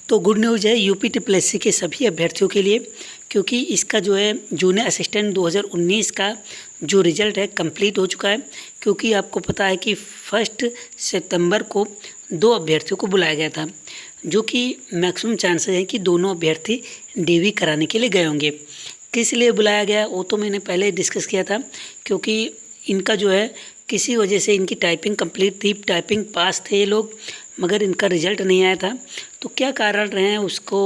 तो good news है UP triple के सभी अभ्यर्थियों के लिए, क्योंकि इसका जो है जूनियर असिस्टेंट 2019 का जो रिज़ल्ट है कंप्लीट हो चुका है। क्योंकि आपको पता है कि 1 सितंबर को 2 अभ्यर्थियों को बुलाया गया था, जो कि मैक्सिमम चांसेस है कि दोनों अभ्यर्थी डीवी कराने के लिए गए होंगे। किस लिए बुलाया गया वो तो मैंने पहले डिस्कस किया था, क्योंकि इनका जो है किसी वजह से इनकी टाइपिंग कंप्लीट थी, टाइपिंग पास थे ये लोग, मगर इनका रिज़ल्ट नहीं आया था। तो क्या कारण रहे हैं उसको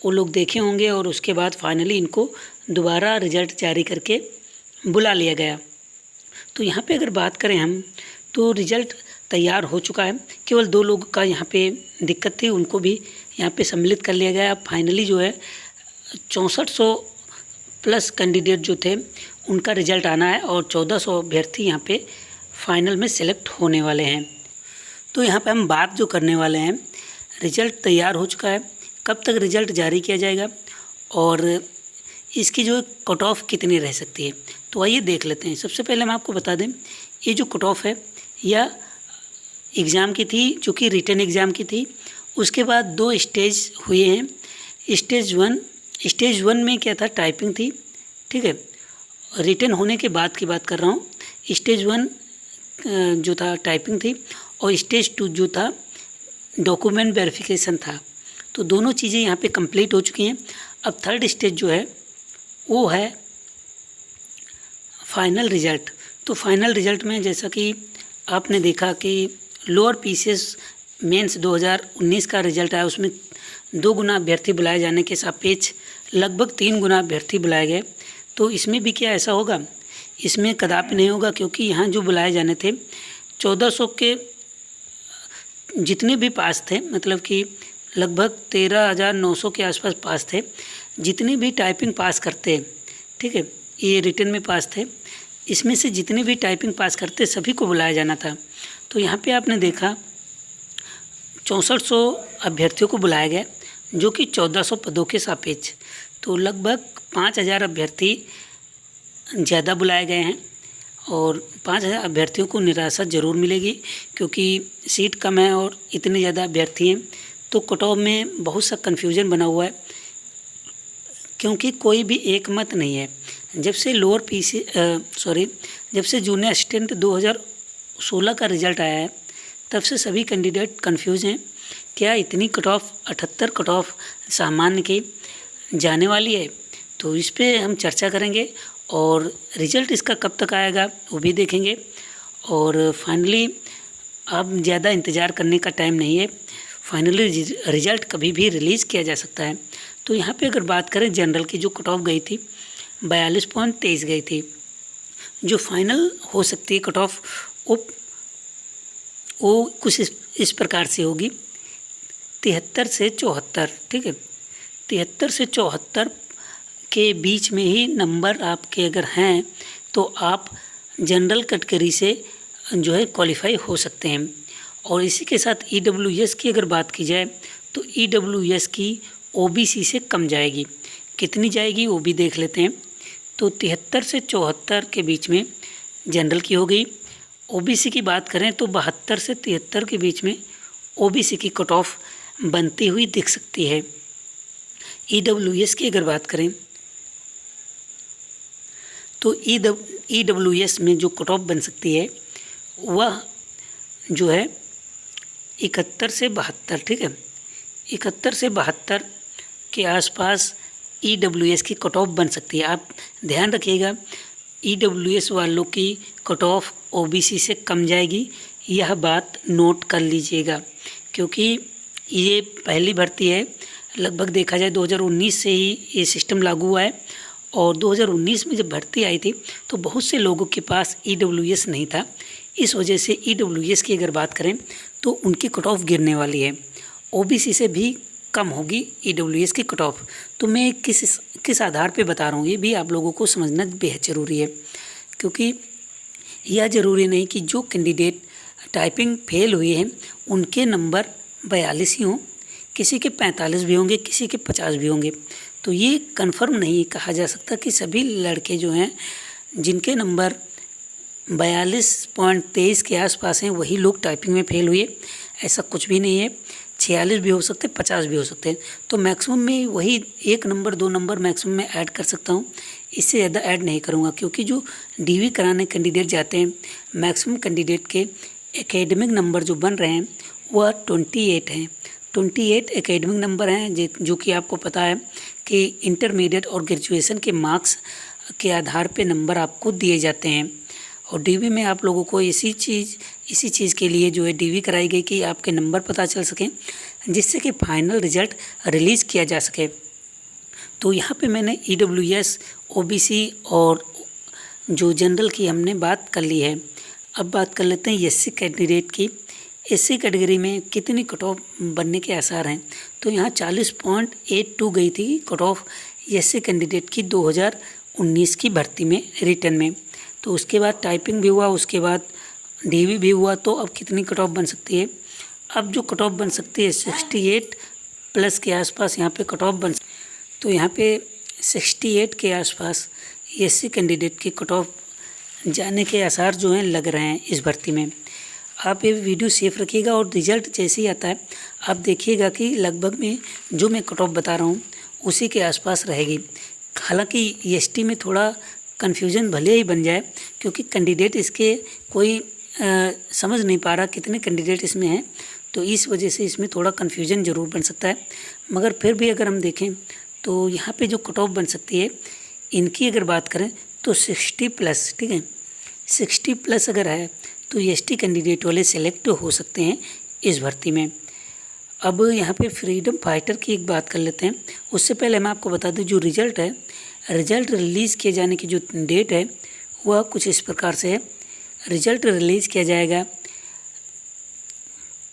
वो लोग देखे होंगे और उसके बाद फाइनली इनको दोबारा रिज़ल्ट जारी करके बुला लिया गया। तो यहाँ पे अगर बात करें हम तो रिज़ल्ट तैयार हो चुका है। केवल 2 लोग का यहाँ पे दिक्कत थी, उनको भी यहाँ पे सम्मिलित कर लिया गया। फाइनली जो है 6400 प्लस कैंडिडेट जो थे उनका रिज़ल्ट आना है और 1400 अभ्यर्थी यहाँ पे फाइनल में सेलेक्ट होने वाले हैं। तो यहाँ पे हम बात जो करने वाले हैं, रिज़ल्ट तैयार हो चुका है, कब तक रिज़ल्ट जारी किया जाएगा और इसकी जो कट ऑफ कितनी रह सकती है। तो आइए देख लेते हैं। सबसे पहले हम आपको बता दें, ये जो कट ऑफ है यह एग्ज़ाम की थी, जो कि रिटन एग्ज़ाम की थी। उसके बाद 2 स्टेज हुए हैं। स्टेज वन में क्या था, टाइपिंग थी, ठीक है। रिटन होने के बाद की बात कर रहा हूँ। स्टेज 1 जो था टाइपिंग थी और स्टेज 2 जो था डॉक्यूमेंट वेरिफिकेशन था। तो दोनों चीज़ें यहाँ पे कंप्लीट हो चुकी हैं। अब 3rd स्टेज जो है वो है फाइनल रिज़ल्ट। तो फाइनल रिज़ल्ट में जैसा कि आपने देखा कि लोअर पीसीएस मेंस 2019 का रिज़ल्ट आया, उसमें 2 गुना अभ्यर्थी बुलाए जाने के सापेक्ष लगभग 3 गुना अभ्यर्थी बुलाए गए। तो इसमें भी क्या ऐसा होगा? इसमें कदापि नहीं होगा, क्योंकि यहाँ जो बुलाए जाने थे 1400 के जितने भी पास थे, मतलब कि लगभग 13,900 के आसपास पास थे। जितने भी टाइपिंग पास करते, ठीक है, ये रिटन में पास थे, इसमें से जितने भी टाइपिंग पास करते सभी को बुलाया जाना था। तो यहाँ पे आपने देखा 6400 अभ्यर्थियों को बुलाया गया, जो कि 1400 पदों के सापेक्ष। तो लगभग 5000 अभ्यर्थी ज़्यादा बुलाए गए हैं और 5000 अभ्यर्थियों को निराशा ज़रूर मिलेगी, क्योंकि सीट कम है और इतने ज़्यादा अभ्यर्थी हैं। तो कट ऑफ में बहुत सा कन्फ्यूजन बना हुआ है, क्योंकि कोई भी एक मत नहीं है। जब से जूनियर असिस्टेंट 2016 का रिज़ल्ट आया है, तब से सभी कैंडिडेट कंफ्यूज हैं। क्या इतनी कट ऑफ 78 कट ऑफ सामान्य की जाने वाली है? तो इस पे हम चर्चा करेंगे और रिज़ल्ट इसका कब तक आएगा वो भी देखेंगे। और फाइनली अब ज़्यादा इंतज़ार करने का टाइम नहीं है, फाइनली रिज़ल्ट कभी भी रिलीज़ किया जा सकता है। तो यहाँ पे अगर बात करें जनरल की, जो कट ऑफ गई थी 42.23 गई थी। जो फाइनल हो सकती है कट ऑफ वो कुछ इस प्रकार से होगी, 73 से 74, ठीक है। 73 से 74 के बीच में ही नंबर आपके अगर हैं तो आप जनरल कैटेगरी से जो है क्वालिफाई हो सकते हैं। और इसी के साथ ईडब्ल्यूएस की अगर बात की जाए तो ईडब्ल्यूएस की ओबीसी से कम जाएगी। कितनी जाएगी वो भी देख लेते हैं। तो 73 से 74 के बीच में जनरल की हो गई। ओबीसी की बात करें तो 72 से 73 के बीच में ओबीसी की कट ऑफ बनती हुई दिख सकती है। ईडब्ल्यूएस की अगर बात करें तो ईडब्ल्यूएस में जो कट ऑफ बन सकती है वह जो है 71 से 72, ठीक है। 71 से 72 के आसपास ईडब्ल्यूएस की कट ऑफ बन सकती है। आप ध्यान रखिएगा, ईडब्ल्यूएस वालों की कट ऑफ ओबीसी से कम जाएगी, यह बात नोट कर लीजिएगा, क्योंकि ये पहली भर्ती है। लगभग देखा जाए 2019 से ही ये सिस्टम लागू हुआ है और 2019 में जब भर्ती आई थी तो बहुत से लोगों के पास ईडब्ल्यूएस नहीं था। इस वजह से ईडब्ल्यूएस की अगर बात करें तो उनकी कट ऑफ गिरने वाली है, ओबीसी से भी कम होगी ईडब्ल्यूएस की कट ऑफ। तो मैं किस आधार पे बता रहा हूँ ये भी आप लोगों को समझना बेहद ज़रूरी है, क्योंकि यह ज़रूरी नहीं कि जो कैंडिडेट टाइपिंग फेल हुए हैं उनके नंबर 42 ही हों, किसी के 45 भी होंगे, किसी के 50 भी होंगे। तो ये कंफर्म नहीं कहा जा सकता कि सभी लड़के जो हैं जिनके नंबर 42.23 के आसपास हैं वही लोग टाइपिंग में फेल हुए। ऐसा कुछ भी नहीं है। 46 भी हो सकते हैं, 50 भी हो सकते हैं। तो मैक्सिमम में वही 1 नंबर 2 नंबर मैक्सिमम में ऐड कर सकता हूँ, इससे ज़्यादा ऐड नहीं करूँगा। क्योंकि जो डीवी कराने कैंडिडेट जाते हैं, मैक्सिमम कैंडिडेट के एकेडमिक नंबर जो बन रहे हैं वह 28 हैं। 28 एकेडमिक नंबर हैं, जो कि आपको पता है कि इंटरमीडिएट और ग्रेजुएशन के मार्क्स के आधार पे नंबर आपको दिए जाते हैं। और डीवी में आप लोगों को इसी चीज़ के लिए जो है डीवी कराई गई कि आपके नंबर पता चल सकें, जिससे कि फाइनल रिजल्ट रिलीज़ किया जा सके। तो यहाँ पे मैंने EWS, OBC और जो जनरल की हमने बात कर ली है। अब बात कर लेते हैं SC कैंडिडेट की। SC कैटेगरी में कितनी कट ऑफ बनने के आसार हैं। तो यहाँ 40.82 गई थी कट ऑफ SC कैंडिडेट की 2019 की भर्ती में रिटर्न में। तो उसके बाद टाइपिंग भी हुआ, उसके बाद डीवी भी हुआ। तो अब कितनी कट ऑफ बन सकती है? अब जो कट ऑफ बन सकती है 68 प्लस के आसपास यहाँ पे कट ऑफ तो यहाँ पे 68 के आसपास SC कैंडिडेट की कट ऑफ जाने के आसार जो हैं लग रहे हैं इस भर्ती में। आप ये वीडियो सेफ रखिएगा और रिज़ल्ट जैसे ही आता है आप देखिएगा कि लगभग में जो मैं कट ऑफ बता रहा हूँ उसी के आसपास रहेगी। हालांकि ST में थोड़ा कन्फ्यूज़न भले ही बन जाए, क्योंकि कैंडिडेट इसके कोई समझ नहीं पा रहा कितने कैंडिडेट इसमें हैं, तो इस वजह से इसमें थोड़ा कन्फ्यूज़न ज़रूर बन सकता है। मगर फिर भी अगर हम देखें तो यहाँ पे जो कट ऑफ बन सकती है, इनकी अगर बात करें तो 60 प्लस, ठीक है, 60 प्लस अगर है तो ST कैंडिडेट वाले सेलेक्ट हो सकते हैं इस भर्ती में। अब यहाँ पे फ्रीडम फाइटर की एक बात कर लेते हैं। उससे पहले मैं आपको बता दूं जो रिज़ल्ट है, रिज़ल्ट रिलीज़ किए जाने की जो डेट है वह कुछ इस प्रकार से है। रिज़ल्ट रिलीज़ किया जाएगा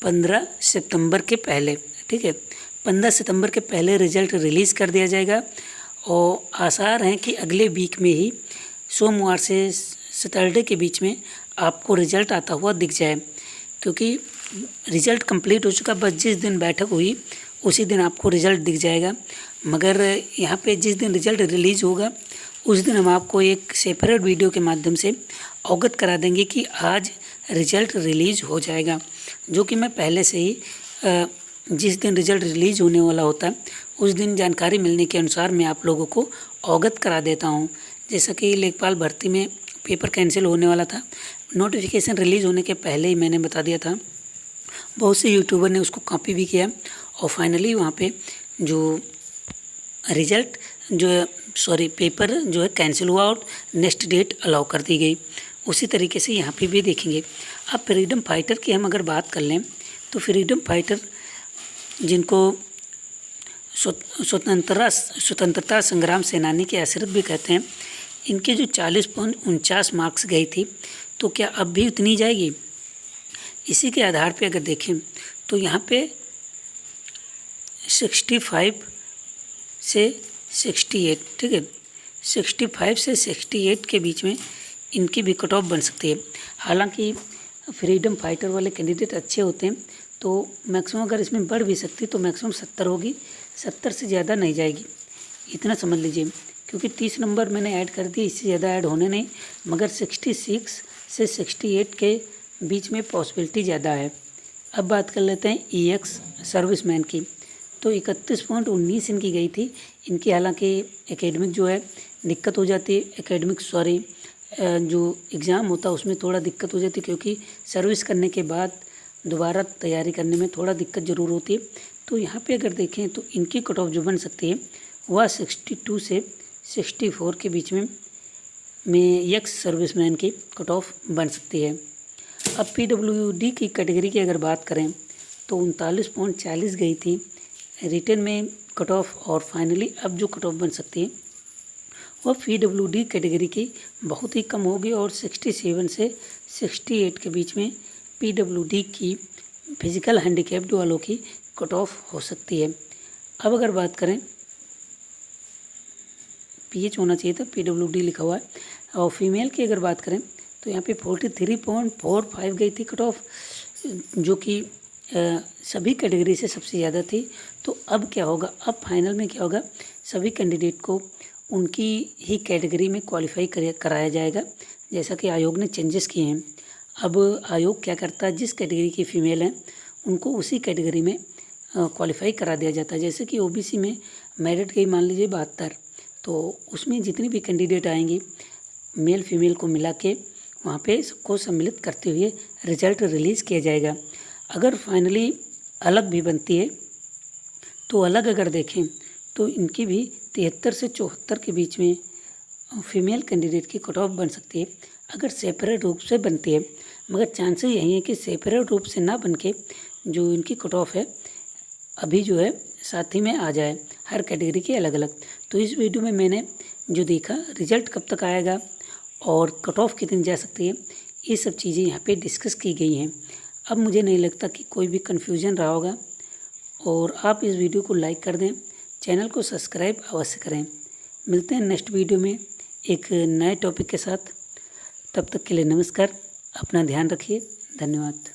15 सितंबर के पहले, ठीक है, 15 सितंबर के पहले रिज़ल्ट रिलीज़ कर दिया जाएगा। और आसार हैं कि अगले वीक में ही सोमवार से सैटरडे के बीच में आपको रिज़ल्ट आता हुआ दिख जाए, क्योंकि रिज़ल्ट कंप्लीट हो चुका। बस जिस दिन बैठक हुई उसी दिन आपको रिज़ल्ट दिख जाएगा। मगर यहाँ पे जिस दिन रिज़ल्ट रिलीज़ होगा उस दिन हम आपको एक सेपरेट वीडियो के माध्यम से अवगत करा देंगे कि आज रिज़ल्ट रिलीज़ हो जाएगा, जो कि मैं पहले से ही जिस दिन रिज़ल्ट रिलीज़ होने वाला होता है उस दिन जानकारी मिलने के अनुसार मैं आप लोगों को अवगत करा देता हूँ। जैसा कि लेखपाल भर्ती में पेपर कैंसिल होने वाला था, नोटिफिकेशन रिलीज़ होने के पहले ही मैंने बता दिया था। बहुत से यूट्यूबर ने उसको कॉपी भी किया और फाइनली वहाँ पे जो रिज़ल्ट पेपर जो है कैंसिल हुआ और नेक्स्ट डेट अलाउ कर दी गई। उसी तरीके से यहाँ पे भी देखेंगे। अब फ्रीडम फाइटर की हम अगर बात कर लें तो फ्रीडम फाइटर जिनको स्वतंत्रता संग्राम सेनानी के आश्रित भी कहते हैं, इनके जो 40.49 मार्क्स गई थी, तो क्या अब भी उतनी जाएगी? इसी के आधार पे अगर देखें तो यहाँ पे 65 से 68, ठीक है, 65 से 68 के बीच में इनकी भी कट ऑफ बन सकती है। हालांकि फ्रीडम फाइटर वाले कैंडिडेट अच्छे होते हैं, तो मैक्सिमम अगर इसमें बढ़ भी सकती तो मैक्सिमम 70 होगी, 70 से ज़्यादा नहीं जाएगी, इतना समझ लीजिए। क्योंकि 30 नंबर मैंने ऐड कर दिए, इससे ज़्यादा ऐड होने नहीं, मगर 66 से 68 के बीच में पॉसिबिलिटी ज़्यादा है। अब बात कर लेते हैं EX सर्विसमैन की। तो 31.19 इनकी गई थी। इनकी हालांकि एकेडमिक जो है दिक्कत हो जाती है, जो एग्ज़ाम होता है उसमें थोड़ा दिक्कत हो जाती है, क्योंकि सर्विस करने के बाद दोबारा तैयारी करने में थोड़ा दिक्कत ज़रूर होती है। तो यहाँ पे अगर देखें तो इनकी कट ऑफ जो बन सकती है वह 62 से 64 के बीच में एक्स सर्विसमैन की कट ऑफ बन सकती है। अब PWD की कैटेगरी की अगर बात करें तो 39.40 गई थी रिटर्न में कट ऑफ, और फाइनली अब जो कट ऑफ बन सकती है वह PWD कैटेगरी की बहुत ही कम होगी और 67 से 68 के बीच में PWD की फिजिकल हैंडीकैप्ड वालों की कट ऑफ हो सकती है। अब अगर बात करें, PH होना चाहिए था, PWD लिखा हुआ है। और फीमेल की अगर बात करें तो यहाँ पे 43.45 गई थी कट ऑफ, जो कि सभी कैटेगरी से सबसे ज़्यादा थी। तो अब क्या होगा, अब फाइनल में क्या होगा, सभी कैंडिडेट को उनकी ही कैटेगरी में क्वालिफाई कराया जाएगा, जैसा कि आयोग ने चेंजेस किए हैं। अब आयोग क्या करता है, जिस कैटेगरी की फ़ीमेल हैं उनको उसी कैटेगरी में क्वालिफाई करा दिया जाता है। जैसे कि ओबीसी में मेरिट गई मान लीजिए 72, तो उसमें जितनी भी कैंडिडेट आएंगी मेल फीमेल को मिला के वहाँ पे सबको सम्मिलित करते हुए रिजल्ट रिलीज़ किया जाएगा। अगर फाइनली अलग भी बनती है तो अलग अगर देखें तो इनकी भी 73 से 74 के बीच में फीमेल कैंडिडेट की कट ऑफ बन सकती है अगर सेपरेट रूप से बनती है, मगर चांसेस यही है कि सेपरेट रूप से ना बन के जो इनकी कट ऑफ है अभी जो है साथ ही में आ जाए, हर कैटेगरी के अलग अलग। तो इस वीडियो में मैंने जो देखा रिजल्ट कब तक आएगा और कट ऑफ कितनी जा सकती है, ये सब चीज़ें यहाँ पे डिस्कस की गई हैं। अब मुझे नहीं लगता कि कोई भी कन्फ्यूजन रहा होगा और आप इस वीडियो को लाइक कर दें, चैनल को सब्सक्राइब अवश्य करें। मिलते हैं नेक्स्ट वीडियो में एक नए टॉपिक के साथ। तब तक के लिए नमस्कार, अपना ध्यान रखिए, धन्यवाद।